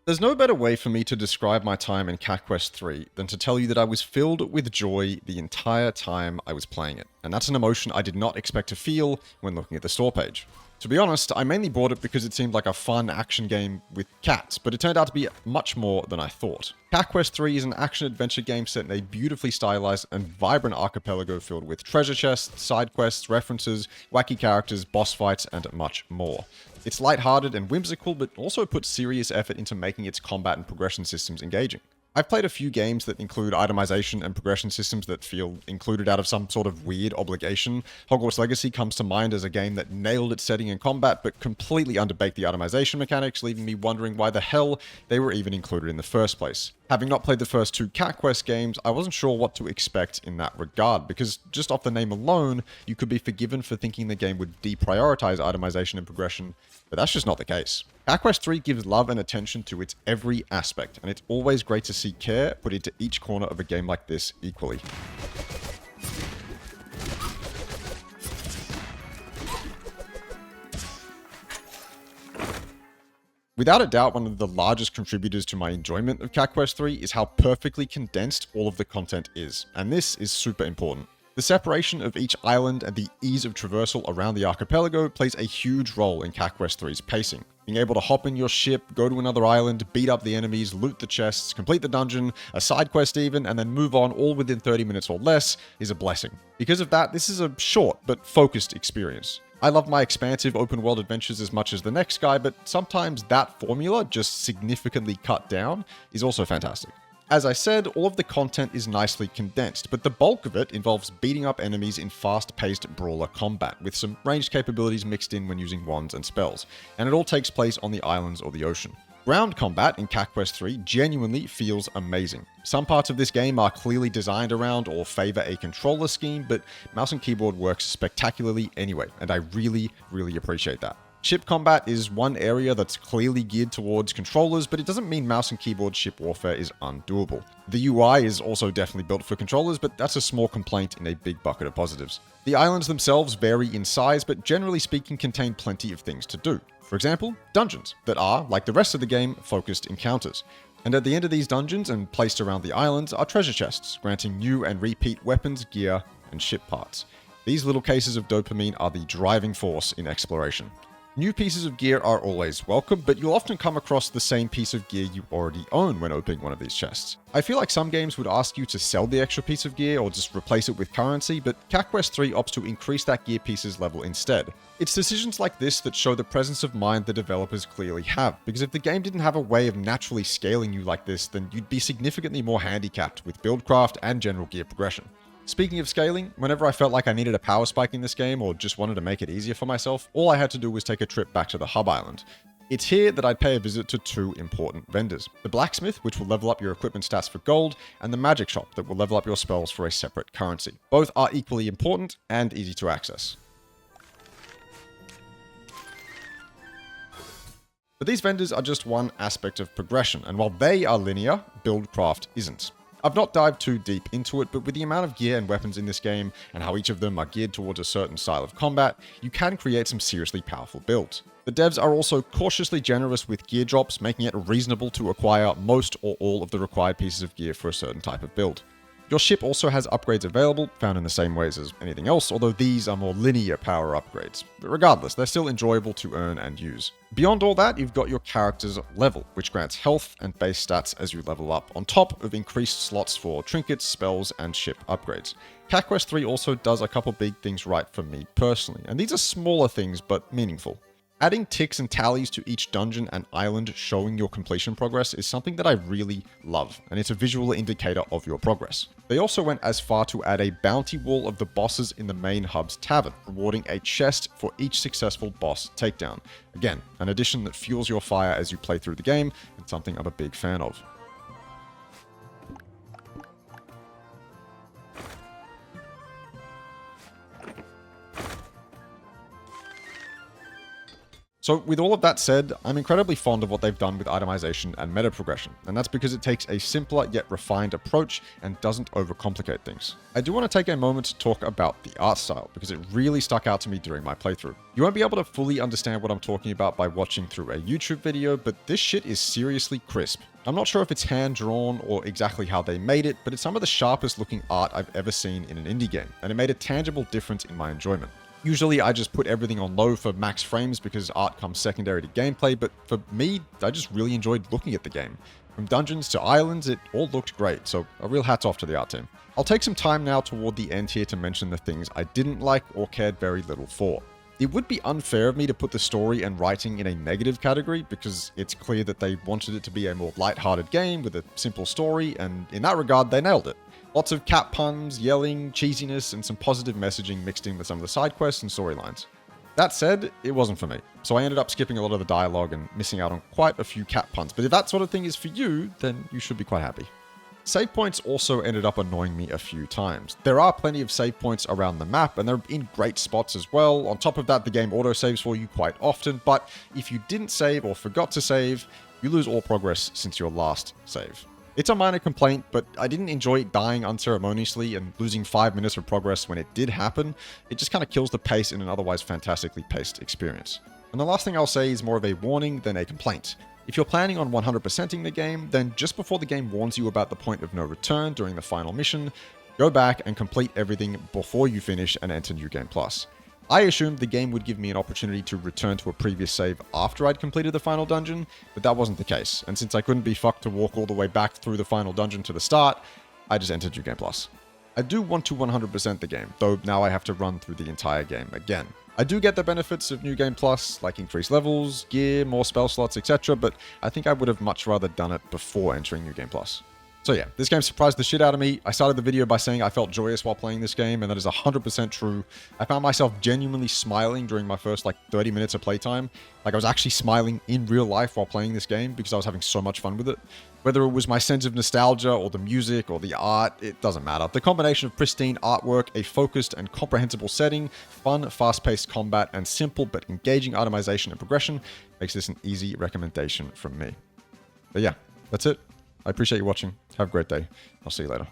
There's no better way for me to describe my time in Cat Quest 3 than to tell you that I was filled with joy the entire time I was playing it, and that's an emotion I did not expect to feel when looking at the store page. To be honest, I mainly bought it because it seemed like a fun action game with cats, but it turned out to be much more than I thought. Cat Quest 3 is an action-adventure game set in a beautifully stylized and vibrant archipelago filled with treasure chests, side quests, references, wacky characters, boss fights, and much more. It's lighthearted and whimsical, but also puts serious effort into making its combat and progression systems engaging. I've played a few games that include itemization and progression systems that feel included out of some sort of weird obligation. Hogwarts Legacy comes to mind as a game that nailed its setting and combat, but completely underbaked the itemization mechanics, leaving me wondering why the hell they were even included in the first place. Having not played the first two Cat Quest games, I wasn't sure what to expect in that regard, because just off the name alone, you could be forgiven for thinking the game would deprioritize itemization and progression, but that's just not the case. Cat Quest 3 gives love and attention to its every aspect, and it's always great to see care put into each corner of a game like this equally. Without a doubt, one of the largest contributors to my enjoyment of Cat Quest 3 is how perfectly condensed all of the content is, and this is super important. The separation of each island and the ease of traversal around the archipelago plays a huge role in Cat Quest 3's pacing. Being able to hop in your ship, go to another island, beat up the enemies, loot the chests, complete the dungeon, a side quest even, and then move on all within 30 minutes or less is a blessing. Because of that, this is a short but focused experience. I love my expansive open world adventures as much as the next guy, but sometimes that formula, just significantly cut down, is also fantastic. As I said, all of the content is nicely condensed, but the bulk of it involves beating up enemies in fast-paced brawler combat, with some ranged capabilities mixed in when using wands and spells, and it all takes place on the islands or the ocean. Ground combat in Cat Quest 3 genuinely feels amazing. Some parts of this game are clearly designed around or favor a controller scheme, but mouse and keyboard works spectacularly anyway, and I really appreciate that. Ship combat is one area that's clearly geared towards controllers, but it doesn't mean mouse and keyboard ship warfare is undoable. The UI is also definitely built for controllers, but that's a small complaint in a big bucket of positives. The islands themselves vary in size, but generally speaking contain plenty of things to do. For example, dungeons that are, like the rest of the game, focused encounters. And at the end of these dungeons and placed around the islands are treasure chests, granting new and repeat weapons, gear, and ship parts. These little cases of dopamine are the driving force in exploration. New pieces of gear are always welcome, but you'll often come across the same piece of gear you already own when opening one of these chests. I feel like some games would ask you to sell the extra piece of gear or just replace it with currency, but Cat Quest 3 opts to increase that gear piece's level instead. It's decisions like this that show the presence of mind the developers clearly have, because if the game didn't have a way of naturally scaling you like this, then you'd be significantly more handicapped with buildcraft and general gear progression. Speaking of scaling, whenever I felt like I needed a power spike in this game or just wanted to make it easier for myself, all I had to do was take a trip back to the hub island. It's here that I'd pay a visit to two important vendors. The blacksmith, which will level up your equipment stats for gold, and the magic shop that will level up your spells for a separate currency. Both are equally important and easy to access. But these vendors are just one aspect of progression, and while they are linear, buildcraft isn't. I've not dived too deep into it, but with the amount of gear and weapons in this game, and how each of them are geared towards a certain style of combat, you can create some seriously powerful builds. The devs are also cautiously generous with gear drops, making it reasonable to acquire most or all of the required pieces of gear for a certain type of build. Your ship also has upgrades available, found in the same ways as anything else, although these are more linear power upgrades. But regardless, they're still enjoyable to earn and use. Beyond all that, you've got your character's level, which grants health and base stats as you level up, on top of increased slots for trinkets, spells, and ship upgrades. Cat Quest 3 also does a couple big things right for me personally, and these are smaller things but meaningful. Adding ticks and tallies to each dungeon and island showing your completion progress is something that I really love, and it's a visual indicator of your progress. They also went as far to add a bounty wall of the bosses in the main hub's tavern, rewarding a chest for each successful boss takedown. Again, an addition that fuels your fire as you play through the game, and something I'm a big fan of. So with all of that said, I'm incredibly fond of what they've done with itemization and meta progression, and that's because it takes a simpler yet refined approach and doesn't overcomplicate things. I do want to take a moment to talk about the art style, because it really stuck out to me during my playthrough. You won't be able to fully understand what I'm talking about by watching through a YouTube video, but this shit is seriously crisp. I'm not sure if it's hand-drawn or exactly how they made it, but it's some of the sharpest looking art I've ever seen in an indie game, and it made a tangible difference in my enjoyment. Usually I just put everything on low for max frames because art comes secondary to gameplay, but for me, I just really enjoyed looking at the game. From dungeons to islands, it all looked great, so a real hats off to the art team. I'll take some time now toward the end here to mention the things I didn't like or cared very little for. It would be unfair of me to put the story and writing in a negative category because it's clear that they wanted it to be a more lighthearted game with a simple story, and in that regard, they nailed it. Lots of cat puns, yelling, cheesiness, and some positive messaging mixed in with some of the side quests and storylines. That said, it wasn't for me, so I ended up skipping a lot of the dialogue and missing out on quite a few cat puns, but if that sort of thing is for you, then you should be quite happy. Save points also ended up annoying me a few times. There are plenty of save points around the map, and they're in great spots as well. On top of that, the game autosaves for you quite often, but if you didn't save or forgot to save, you lose all progress since your last save. It's a minor complaint, but I didn't enjoy dying unceremoniously and losing 5 minutes of progress when it did happen. It just kind of kills the pace in an otherwise fantastically paced experience. And the last thing I'll say is more of a warning than a complaint. If you're planning on 100%ing the game, then just before the game warns you about the point of no return during the final mission, go back and complete everything before you finish and enter New Game Plus. I assumed the game would give me an opportunity to return to a previous save after I'd completed the final dungeon, but that wasn't the case, and since I couldn't be fucked to walk all the way back through the final dungeon to the start, I just entered New Game Plus. I do want to 100% the game, though now I have to run through the entire game again. I do get the benefits of New Game Plus, like increased levels, gear, more spell slots, etc., but I think I would have much rather done it before entering New Game Plus. So yeah, this game surprised the shit out of me. I started the video by saying I felt joyous while playing this game, and that is 100% true. I found myself genuinely smiling during my first 30 minutes of playtime. Like I was actually smiling in real life while playing this game because I was having so much fun with it. Whether it was my sense of nostalgia or the music or the art, it doesn't matter. The combination of pristine artwork, a focused and comprehensible setting, fun, fast-paced combat, and simple but engaging itemization and progression makes this an easy recommendation from me. But yeah, that's it. I appreciate you watching. Have a great day. I'll see you later.